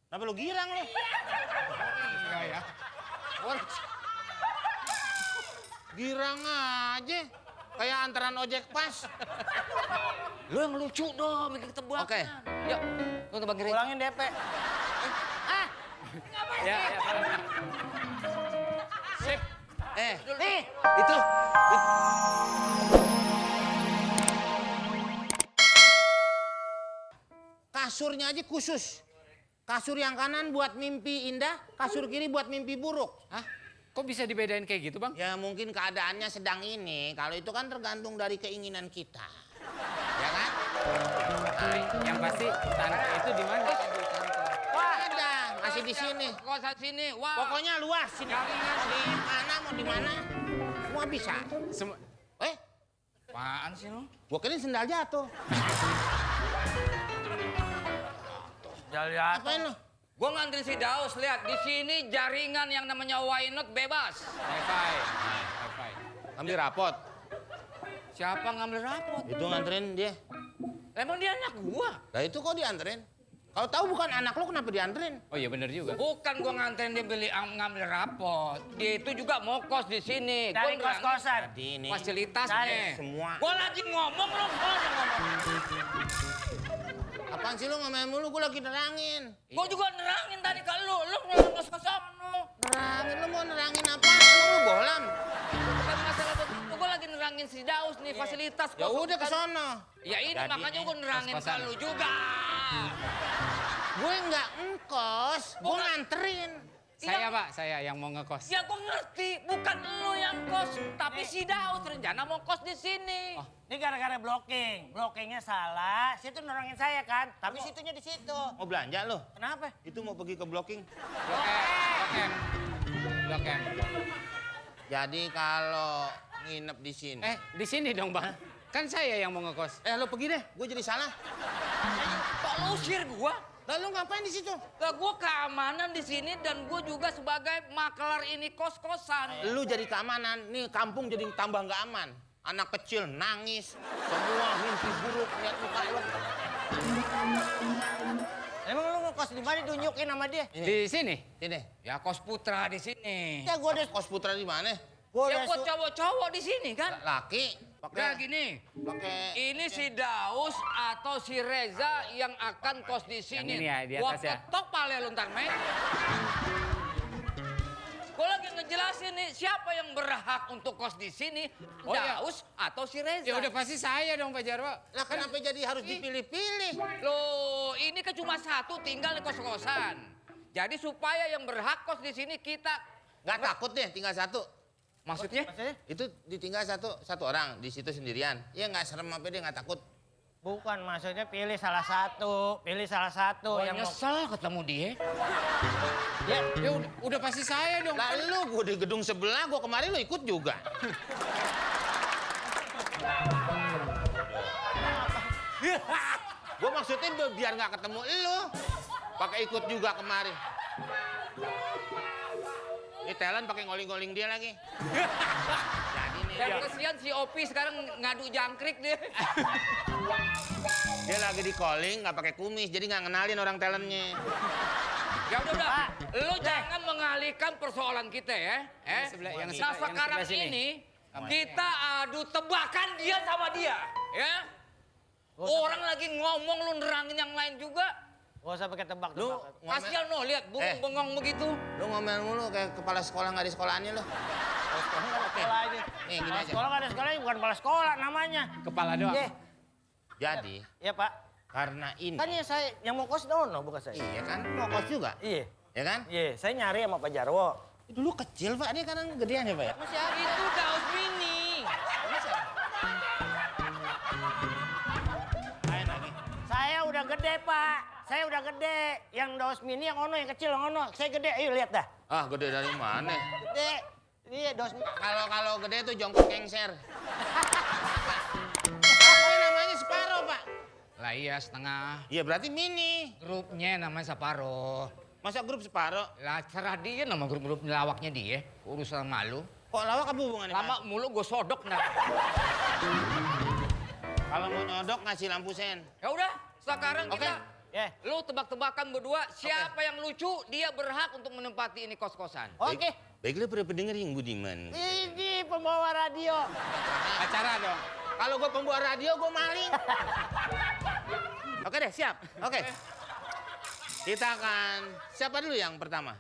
Kenapa lu girang lu? Enggak ya. Girang aja. Kayak antaran ojek pas. Lu yang lucu dong, bikin tebak. Oke. Yuk, lu tebak kiri. Ulangin DP. Ya. Sip. Nih, itu. Kasurnya aja khusus. Kasur yang kanan buat mimpi indah, kasur kiri buat mimpi buruk. Hah? Kok bisa dibedain kayak gitu, Bang? Ya mungkin keadaannya sedang ini. Kalau itu kan tergantung dari keinginan kita. Ya kan? Nah, yang pasti tante itu di mana? Wah, ada. Masih di sini. Kosan sini. Wah. Pokoknya luas sini. Mau di mana? Semua bisa. Semua. Apaan sih lu? Gua kirain sendal jatuh. Apain lu? Gua nganterin si Daus, lihat di sini jaringan yang namanya Why Not bebas. Wifi. Wifi. Ambil rapot. Siapa ngambil rapot? Itu nganterin dia. Emang dia anak gua? Lah itu kok dianterin? Kalau tahu bukan anak lo kenapa dianterin? Oh iya benar juga. Bukan gua nganterin dia ngambil rapot. Dia itu juga mau kos di sini. Dari Gua kos-kosan. Jadi ini fasilitasnya. semua. Gua lagi ngomong lu ngomong. Apaan sih lo ngomongin mulu? Gue lagi nerangin. Gua juga nerangin tadi ke lu ngomong kos-kosan lu. Nerangin lo mau nerangin apa? Emang lo bohlam? Bukan masalah begitu, gua lagi nerangin si Daus nih fasilitas Ya kos. udah ke sono. Ya ini Jadi makanya nih, gua nerangin ke kos-kosan. lu juga. Gue nggak ngkos, gue nganterin. Saya, Pak, saya yang mau ngekos. Ya gua ngerti, bukan lu yang kos, tapi si Daus rencana mau kos di sini. Oh. Ini gara-gara blocking. Blockingnya salah. Situ nolongin saya kan. Tapi situnya di situ. Mau belanja lo? Kenapa? Itu mau pergi ke blocking. Blok M. Jadi kalau nginep di sini. Di sini dong, Bang. Kan saya yang mau ngekos. Lo pergi deh, gue jadi salah. Kok lu usir gua? Lalu ngapain di situ? Lah gua keamanan di sini dan gua juga sebagai maklar ini kos-kosan. Lu jadi keamanan, nih kampung jadi tambah nggak aman. Anak kecil nangis, semua mimpi buruk lihat muka lu. Emang lu ngekos di mana tunjukin sama dia? Di sini. Sini. Ya kos putra di sini. Ya gua udah Kos putra di mana? gua Ya udah kos cowok-cowok di sini kan. Laki. Udah Pakai gini. pakai Ini si Daus atau si Reza yang akan kos di sini. Yang ini ya, di Gua atas ya. ketok pale lu ntar, men. Gua lagi ngejelasin nih siapa yang berhak untuk kos di sini, Oh, iya. Daus atau si Reza. Ya udah pasti saya dong, Pak Jarwo. Lah kenapa jadi harus dipilih-pilih? Loh, ini kan cuma satu tinggal di kos-kosan. Jadi supaya yang berhak kos di sini kita Nggak takut deh tinggal satu. maksudnya Itu ditinggal satu orang di situ sendirian. Ya nggak serem apa dia nggak takut. bukan maksudnya pilih salah satu. Pilih salah satu Gua yang mau. nyesel ketemu dia. Ya, Ya udah pasti saya dong. Lalu gue di gedung sebelah, gue kemarin lo ikut juga. Gue maksudnya biar nggak ketemu lo. Pakai ikut juga kemarin. Ini Thailand pakai ngoling-ngoling dia lagi. Jadi nih, Dan kesian si Opi sekarang ngadu jangkrik dia. dia lagi di calling nggak pakai kumis, jadi nggak ngenalin orang talentnya. Ya udah, lu jangan mengalihkan persoalan kita ya. yang Nah sebelah sekarang sini. ini kita adu tebakan dia sama dia, ya. Orang lagi ngomong lu nerangin yang lain juga. gak usah pakai Lu tebak-tebakan. Kasian no, lihat bengong-bengong begitu. lu ngomel mulu kayak kepala sekolah nggak ada sekolahannya lo. Sekolah ini. Nih gini Kepala aja. sekolah nggak ada sekolahnya, bukan kepala sekolah namanya. Kepala doang. Iya. Jadi Iya Pak. karena ini, Kan ya saya yang mau kos Dono bukan saya. iya kan mau kos juga, Iya. ya kan? Iya, saya nyari sama Pak Jarwo. Dulu kecil pak, dia kan gedean ya pak ya? Masih ada. Itu Daus Mini. Main lagi. Saya udah gede Pak. Saya udah gede. Yang Daus Mini yang ono, yang kecil yang ono. Saya gede, ayo lihat dah. Ah gede dari mana? Gede. Iya Daus Mini. Kalau gede tuh jongkok kengser. Apa namanya separo pak? Lah iya setengah. Iya berarti mini. Grupnya namanya Saparo. Masa grup separo? Lah serah dia nama grup lawaknya dia. Urusan malu. Kok lawak apa hubungannya? Pak? Lama mulu gue sodok nah. Kalau mau nyodok ngasih lampu sen. Ya udah, sekarang Oke. kita Ya. Lu tebak-tebakan berdua, siapa yang lucu, dia berhak untuk menempati ini kos-kosan. Oke. Baiklah para pendengar yang budiman. Ini pembawa radio. Acara dong. Kalau gue pembawa radio, gue maling. Oke deh, siap. Oke. Kita akan... Siapa dulu yang pertama?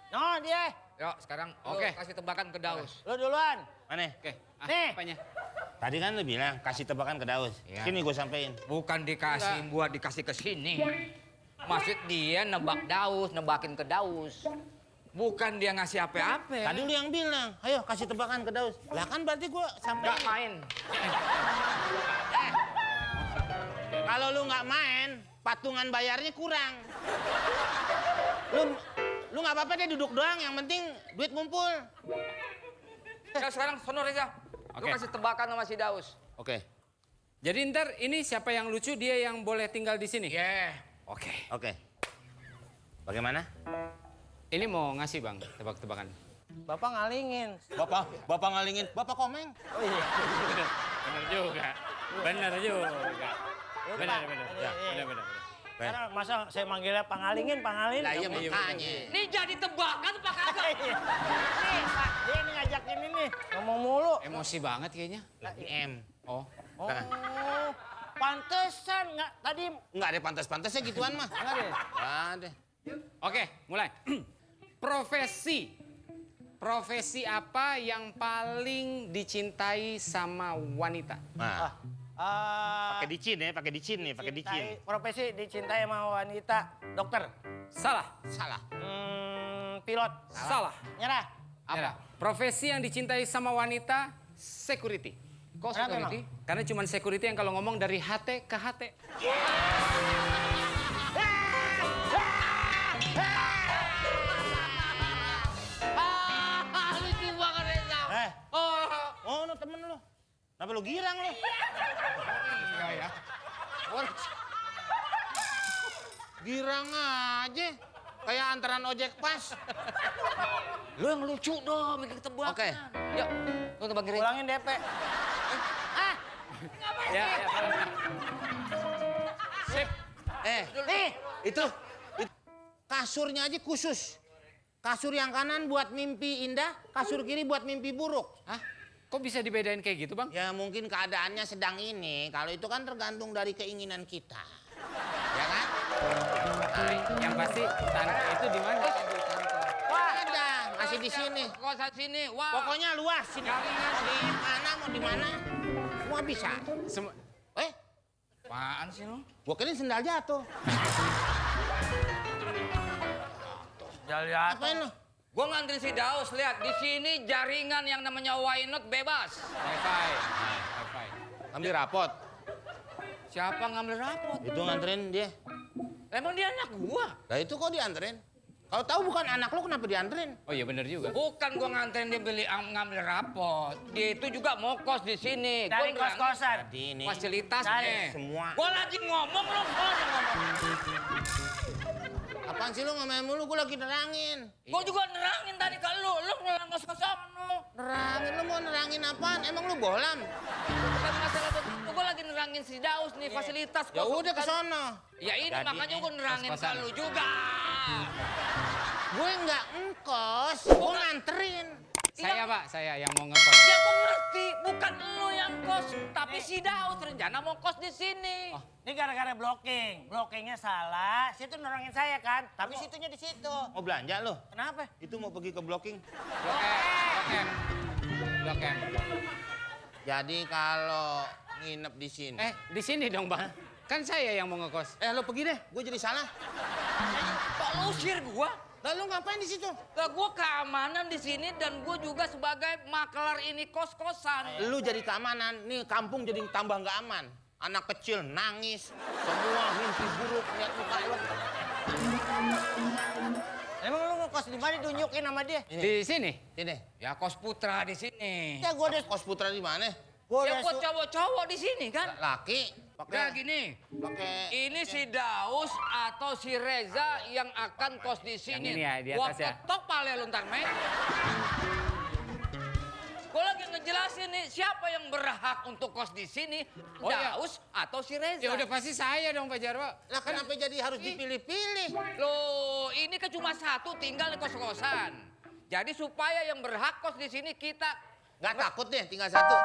No, dia. Yuk, sekarang Oke. kasih tebakan ke Daus. Lu duluan. Mana? Oke. Nih. Apanya? Tadi kan lu bilang kasih tebakan ke Daus. Iya. Sini gue sampein. Bukan dikasih buat dikasih ke sini. Maksud dia nebak Daus, nebakin ke Daus. Bukan dia ngasih apa-apa. Tadi lu yang bilang, ayo kasih tebakan ke Daus. Lah kan berarti gue sampein. Nggak main. Kalau lu nggak main, patungan bayarnya kurang. Lu nggak apa-apa deh duduk doang, yang penting duit ngumpul. Ya sekarang sono Reza. Lu Oke. kasih tebakan sama si Daus. Oke. Jadi ntar ini siapa yang lucu dia yang boleh tinggal di sini? Yeah. Oke. Oke. Bagaimana? Ini mau ngasih bang tebak-tebakan. Bapak ngalingin. Bapak ngalingin, Bapak komeng. Oh iya. Bener juga. Bener juga. Ya, Bener, Pak. bener. Iya, iya. Bener. Karena masa saya manggilnya pangalingin. Lah iya makanya. Ini jadi tebakan apa kagak? Nih, Pak, dia ini ngajakin ini. Ngomong mulu. Emosi banget kayaknya. Lagi M. Oh. Oh, pantesan nggak tadi. Nggak ada pantas-pantasnya gituan mah. Nggak deh. Nggak ada. Oke, mulai. Profesi. Profesi apa yang paling dicintai sama wanita? Nah, pakai dicin ya, pakai dicin nih, pakai dicin. Profesi dicintai sama wanita. Dokter. Salah. Salah. Pilot. Salah. Nyerah. Apa? Profesi yang dicintai sama wanita, security. Kok Kenapa security? Karena cuma security yang kalau ngomong dari HT ke HT. Lucu banget Reza. Oh, no temen lu. Kenapa lu girang lu? Ya. Girang aja. Kayak antaran ojek pas. Lu yang lucu dong, bikin tebakan. Oke. Yuk, lu tebak Reza. Ulangin DP. Ya. Sip. Nih, itu kasurnya aja khusus. Kasur yang kanan buat mimpi indah, kasur kiri buat mimpi buruk. Hah? Kok bisa dibedain kayak gitu bang? Ya mungkin keadaannya sedang ini. Kalau itu kan tergantung dari keinginan kita. Ya kan? Yang pasti tangga itu di mana? Wah, ada. Masih di sini. Kosan sini. Wah. Pokoknya luas. Sini. Di mana mau di mana? Semua bisa. Semua. Apaan sih lu? Gua kirain sendal jatuh. Apain lu? Gua nganterin si Daus, lihat di sini jaringan yang namanya Why Not bebas. Wifi. Ambil rapot. Siapa ngambil rapot? Itu nganterin dia. Emang dia anak gua? Lah itu kok dianterin? Kalau tahu bukan anak lu kenapa dianterin? Oh iya bener juga. Bukan gua nganterin dia ngambil rapot. Dia itu juga mau kos di sini. Dari Gua kos-kosan. Jadi ini fasilitasnya. semua. Gua lagi ngomong lu ngomong. Apaan sih lu ngomongin mulu? Gua lagi nerangin. Gua juga nerangin tadi ke lu ngelang kos-kosan lu. Nerangin lu mau nerangin apaan? Emang lu bohlam? Bukan masalah begitu, gua lagi nerangin si Daus nih fasilitas Ya kos. udah ke sono. Ya ini Jadi makanya nih, gua nerangin ke kos-kosan. lu juga. Gue nggak ngkos, gue nganterin. Saya pak, saya yang mau ngekos. Ya gua ngerti, bukan lu yang kos, tapi si Daus rencana mau kos di sini. Ini gara-gara blocking. Blockingnya salah. Situ nolongin saya kan. Tapi situnya di situ. Mau belanja lu? Kenapa? Itu mau pergi ke blocking. Blok M. Jadi kalau nginep di sini. Di sini dong bang. Kan saya yang mau ngekos. Lu pergi deh, gue jadi salah. Kok lu usir gua? Lalu ngapain di situ? Lah gua keamanan di sini dan gua juga sebagai maklar ini kos-kosan. Lu jadi keamanan, nih kampung jadi tambah nggak aman. Anak kecil nangis, semua mimpi buruk lihat muka lu. Emang lu ngekos di mana tunjukin sama dia? Di sini. Sini. Ya kos putra di sini. Ya gua udah Kos putra di mana? gua Ya udah kos cowok-cowok di sini kan. Laki. Udah Pakai gini. pakai Ini si Daus atau si Reza yang akan kos di sini. Yang ini ya, di Gua atas ya. ketok pale lu ntar, men. Gue lagi ngejelasin nih siapa yang berhak untuk kos di sini, Oh, iya. Daus atau si Reza. Ya udah pasti saya dong Pak Jarwo. Lah kenapa jadi harus dipilih-pilih? Loh, ini kan cuma satu tinggal di kos-kosan. Jadi supaya yang berhak kos di sini kita Nggak takut deh tinggal satu.